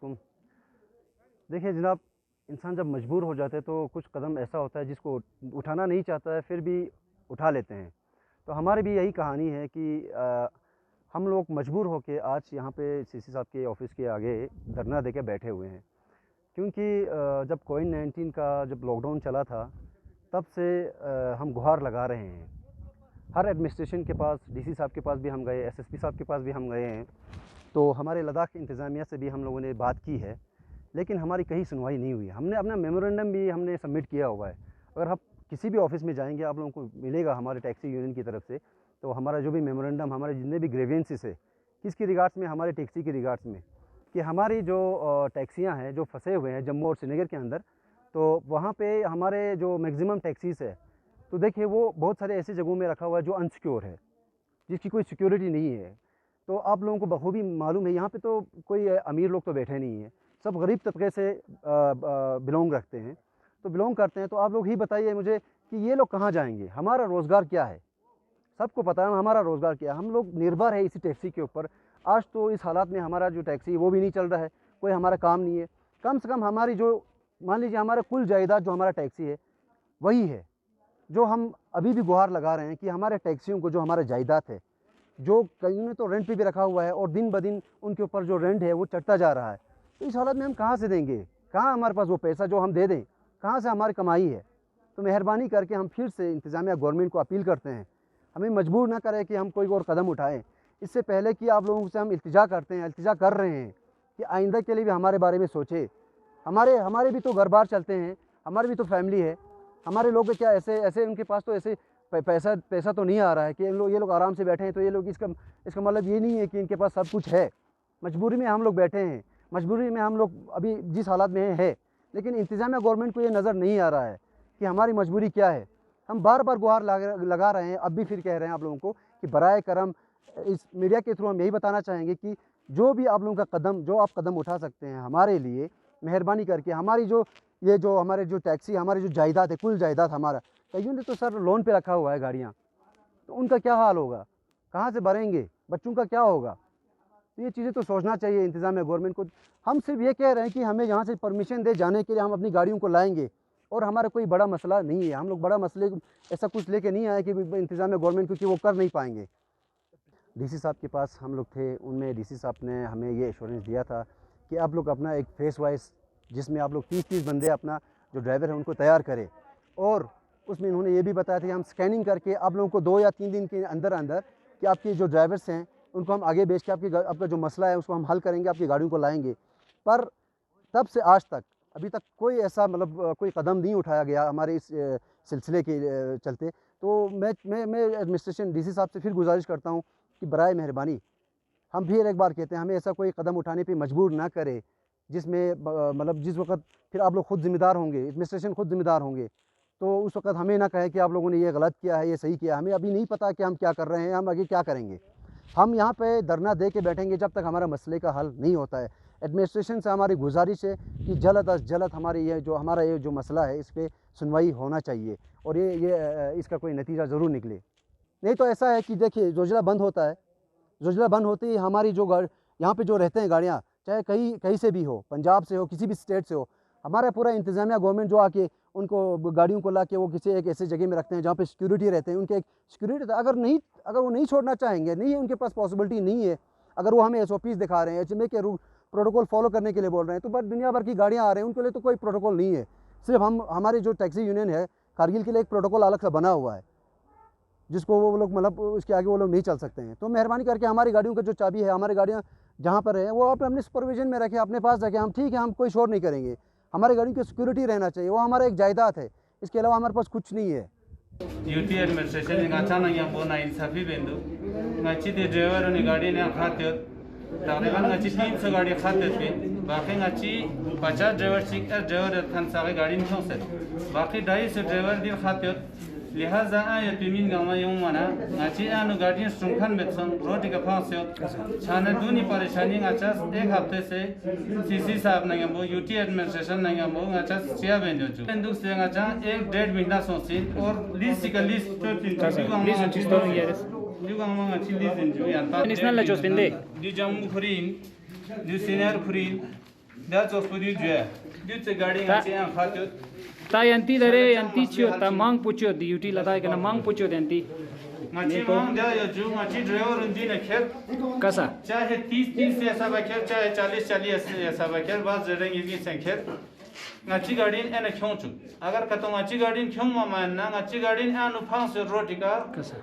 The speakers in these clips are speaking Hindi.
वालेकुम। देखिए जनाब, इंसान जब मजबूर हो जाता है तो कुछ कदम ऐसा होता है जिसको उठाना नहीं चाहता है, फिर भी उठा लेते हैं। तो हमारी भी यही कहानी है कि हम लोग मजबूर होके आज यहाँ पे सीसी साहब के ऑफ़िस के आगे धरना देके बैठे हुए हैं। क्योंकि जब कोविड-19 का जब लॉकडाउन चला था, तब से हम गुहार लगा रहे हैं। हर एडमिनिस्ट्रेशन के पास, डीसी साहब के पास भी हम गए, एसएसपी साहब के पास भी हम गए हैं। तो हमारे लद्दाख इंतज़ामिया से भी हम लोगों ने बात की है, लेकिन हमारी कहीं सुनवाई नहीं हुई। हमने अपना मेमोरेंडम भी हमने सबमिट किया हुआ है। अगर आप किसी भी ऑफ़िस में जाएँगे, आप लोगों को मिलेगा हमारे टैक्सी यूनियन की तरफ से, तो हमारा जो भी मेमोरेंडम, हमारे जितने भी ग्रीवेंसेस है, किसकी रिगार्ड्स में, हमारे टैक्सी की रिगार्ड्स में, कि हमारी जो टैक्सियाँ हैं, जो फँसे हुए हैं जम्मू और श्रीनगर के अंदर, तो वहाँ पे हमारे जो मैक्सिमम टैक्सीज़ है, तो देखिए वो बहुत सारे ऐसी जगहों में रखा हुआ है जो अनसिक्योर है, जिसकी कोई सिक्योरिटी नहीं है। तो आप लोगों को बखूबी मालूम है, यहाँ पे तो कोई अमीर लोग तो बैठे नहीं हैं, सब गरीब तबके से बिलोंग रखते हैं, तो बिलोंग करते हैं। तो आप लोग ही बताइए मुझे कि ये लोग कहाँ जाएँगे? हमारा रोज़गार क्या है? सबको पता है हमारा रोज़गार क्या है। हम लोग निर्भर है इसी टैक्सी के ऊपर। आज तो इस हालात में हमारा जो टैक्सी है वो भी नहीं चल रहा है, कोई हमारा काम नहीं है। कम से कम हमारी जो, मान लीजिए हमारा कुल जायदाद जो हमारा टैक्सी है, वही है, जो हम अभी भी गुहार लगा रहे हैं कि हमारे टैक्सियों को, जो हमारा जायदाद है, जो कईयों ने तो रेंट पे भी रखा हुआ है और दिन ब दिन उनके ऊपर जो रेंट है वो चढ़ता जा रहा है। तो इस हालत में हम कहाँ से देंगे? कहाँ हमारे पास वो पैसा जो हम दे दें? कहाँ से हमारी कमाई है? तो मेहरबानी करके हम फिर से इंतज़ामिया गवर्नमेंट को अपील करते हैं, हमें मजबूर ना करें कि हम कोई और कदम उठाएँ। इससे पहले कि आप लोगों से हम इल्तिजा करते हैं, इल्तिजा कर रहे हैं कि आइंदा के लिए भी हमारे बारे में सोचें। हमारे हमारे भी तो घर-बार चलते हैं, हमारी भी तो फैमिली है। हमारे लोग क्या ऐसे उनके पास तो ऐसे पैसा तो नहीं आ रहा है कि ये लोग आराम से बैठे हैं, तो ये लोग इसका मतलब ये नहीं है कि इनके पास सब कुछ है। मजबूरी में हम लोग बैठे हैं, मजबूरी में हम लोग अभी जिस हालात में है, लेकिन इंतज़ामिया गवर्नमेंट को ये नज़र नहीं आ रहा है कि हमारी मजबूरी क्या है। हम बार-बार गुहार लगा रहे हैं, अब भी फिर कह रहे हैं आप लोगों को कि बराए करम, इस मीडिया के थ्रू हम यही बताना चाहेंगे कि जो भी आप लोगों का कदम, जो आप कदम उठा सकते हैं हमारे लिए, मेहरबानी करके हमारी जो हमारे जो टैक्सी, हमारी जो जायदाद है, कुल जायदाद हमारा, कईयों ने तो सर लोन पे रखा हुआ है गाड़ियाँ, तो उनका क्या हाल होगा? कहाँ से भरेंगे? बच्चों का क्या होगा? तो ये चीज़ें तो सोचना चाहिए इंतज़ामिया गवर्नमेंट को। हम सिर्फ ये कह रहे हैं कि हमें यहाँ से परमिशन दे जाने के लिए, हम अपनी गाड़ियों को लाएँगे, और हमारा कोई बड़ा मसला नहीं है। हम लोग बड़ा मसले ऐसा कुछ लेके नहीं आए कि इंतज़ामिया गवर्नमेंट को कि वो कर नहीं पाएँगे। डीसी साहब के पास हम लोग थे, उनमें डीसी साहब ने हमें ये एश्योरेंस दिया था कि आप लोग अपना एक फेस वाइज़, जिसमें आप लोग 30-30 बंदे अपना जो ड्राइवर है उनको तैयार करें, और उसमें उन्होंने ये भी बताया था कि हम स्कैनिंग करके आप लोगों को 2 या 3 दिन के अंदर कि आपके जो ड्राइवर्स हैं उनको हम आगे भेज के आपका जो मसला है उसको हम हल करेंगे, आपकी गाड़ियों को लाएँगे। पर तब से आज तक अभी तक कोई ऐसा मतलब कोई कदम नहीं उठाया गया हमारे इस सिलसिले के चलते। तो मैं एडमिनिस्ट्रेशन डीसी साहब से फिर गुज़ारिश करता हूँ कि बराए मेहरबानी हम फिर एक बार कहते हैं, हमें ऐसा कोई कदम उठाने पे मजबूर ना करें, जिसमें मतलब जिस वक़्त फिर आप लोग खुद ज़िम्मेदार होंगे, एडमिनिस्ट्रेशन खुद ज़िम्मेदार होंगे, तो उस वक़्त हमें ना कहें कि आप लोगों ने ये गलत किया है, ये सही किया है। हमें अभी नहीं पता कि हम क्या कर रहे हैं, हम आगे क्या करेंगे। हम यहाँ पे धरना दे के बैठेंगे जब तक हमारा मसले का हल नहीं होता है। एडमिनिस्ट्रेशन से हमारी गुज़ारिश है कि जल्द अज़ जल्द हमारी हमारा ये जो मसला है, इस पे सुनवाई होना चाहिए, और इसका कोई नतीजा ज़रूर निकले। नहीं तो ऐसा है कि देखिए, ज़ोजिला बंद होता है, ज़ोजिला बंद होते ही हमारी जो यहाँ पे जो रहते हैं गाड़ियाँ, चाहे कहीं कहीं से भी हो, पंजाब से हो, किसी भी स्टेट से हो, हमारा पूरा इंतज़ामिया गवर्नमेंट जो आके उनको गाड़ियों को ला के वो किसी एक ऐसी जगह में रखते हैं जहाँ पे सिक्योरिटी रहते हैं, उनके एक सिक्योरिटी, अगर वो नहीं छोड़ना चाहेंगे, नहीं है उनके पास पॉसिबिलिटी नहीं है, अगर वो हमें एसओपीज़ दिखा रहे हैं, एचएमए के प्रोटोकॉल फॉलो करने के लिए बोल रहे हैं, तो बस दुनिया भर की गाड़ियाँ आ रही हैं, उनके लिए तो कोई प्रोटोकॉल नहीं है। सिर्फ हमारी जो टैक्सी यूनियन है कारगिल के लिए एक प्रोटोकॉल अलग से बना हुआ है, जिसको वो लोग मतलब उसके आगे वो लोग नहीं चल सकते हैं। तो मेहरबानी करके हमारी गाड़ियों का जो चाबी है, हमारी गाड़ियाँ जहाँ पर है वो आप अपने सुपरविजन में रखें, अपने पास रखें। हम ठीक है, हम कोई शोर नहीं करेंगे, हमारी गाड़ियों की सिक्योरिटी रहना चाहिए, वो हमारा एक जायदाद है, इसके अलावा हमारे पास कुछ नहीं है। Duty administration ngacha nang yang bona insafi bendu ngachi de driver ni गाड़ी ने खाते तकरीबन ngachi 300 गाड़ी खाते थे बाकी ngachi 50 ड्राइवर सीख ड्राइवर थान सारे गाड़ी नहीं हो सकते बाकी 250 ड्राइवर दिन खाते लिहाजा आया पिमिन गामा यूं मना ngachi आनु गाड़ी सुनखान बेचन रोटी का फांस छाने दुनी परेशानी ngacha एक हफ्ते से सीसी साहब ने वो यूटी एडमिनिस्ट्रेशन ने वो ngacha सिया बेंदो जो बेंदु से ngacha 1-1.5 महीना सोची और लिस्ट का लिस्ट तो Listen, ci sto ieri. juga ngomong ngaji di sini ya Ini snella Jospin deh. di jamu kurin di senior kurin da zo pudi je dit se gadi ngachi an khatyo Ta yanti dare yanti chio ta mang puchio di uti lada kana mang puchio yanti. ngachi mang da ya ju ngachi driver undi ne kher Kasa. चाहे 30 ऐसा बखेर चाहे 40 ऐसा बखेर बात जरेंगे भी संखेर ngachi गाड़ी एने क्यों चु अगर कतो ngachi गाड़ी क्यों मानना ngachi गाड़ी आनु फांस रोटी का Kasa.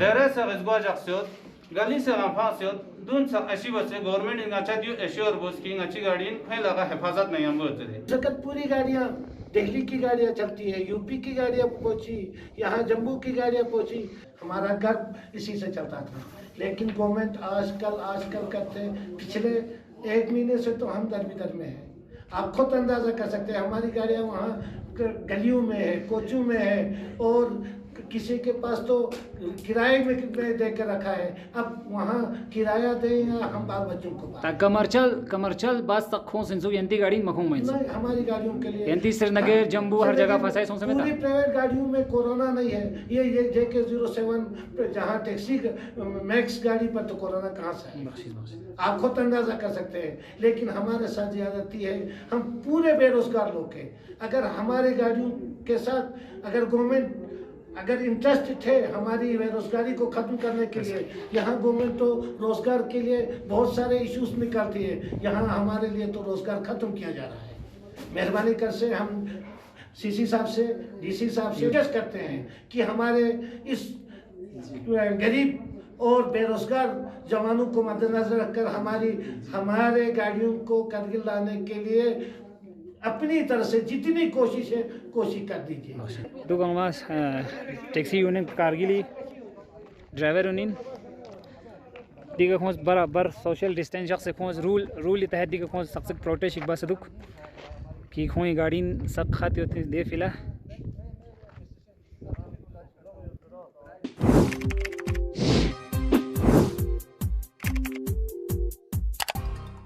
दरे से गजबा जक्सियोत गली से फांसियोत दून से ऐसी बसे गवर्नमेंट ngacha दियो एश्योर बोस की ngachi गाड़ी फैला का हिफाजत नहीं हम बोलते थे जगतपुरी गाड़ियाँ दिल्ली की गाड़ियाँ चलती है, यूपी की गाड़ियाँ पहुँची, यहाँ जम्मू की गाड़ियाँ पहुँची। हमारा घर इसी से चलता था, लेकिन गवर्नमेंट आजकल करते पिछले 1 महीने से तो हम दर बिदर में हैं। आप खुद अंदाज़ा कर सकते हैं, हमारी गाड़ियाँ वहाँ गलियों में है, कोचों में है, और किसी के पास तो किराए में दे के रखा है। अब वहाँ किराया दें या हम बाल बच्चों को Ta commercial bus tak khon sensu yanti गाड़ी मखों में नहीं, हमारी गाड़ियों के लिए yanti श्रीनगर जम्मू हर जगह फंसाए सोच में पूरी प्राइवेट गाड़ियों में कोरोना नहीं है। ये JK 07 जहाँ टैक्सी मैक्स गाड़ी पर तो कोरोना कहाँ से है, आप खुद अंदाजा कर सकते हैं। लेकिन हमारे साथ ज्यादती है, हम पूरे बेरोजगार लोग हैं। अगर हमारी गाड़ियों के साथ अगर गवर्नमेंट अगर इंटरेस्ट थे हमारी बेरोजगारी को खत्म करने के लिए, यहाँ गवर्नमेंट तो रोजगार के लिए बहुत सारे इश्यूज निकालती है, यहाँ हमारे लिए तो रोजगार खत्म किया जा रहा है। मेहरबानी कर से हम CC साहब से DC साहब से रिक्वेस्ट करते हैं कि हमारे इस गरीब और बेरोजगार जवानों को मद्देनजर रखकर हमारे गाड़ियों को करगिल लाने के लिए अपनी तरफ से जितनी कोशिश कर दीजिए। तो Gangas taxi union कारगिली driver union दिगा खोज बराबर सोशल डिस्टेंस जख से खोज रूल तहत दिगा खोज सख्त प्रोटेस्ट एक बस दुख कि खोई गाड़ी सब खाते होते दे फिला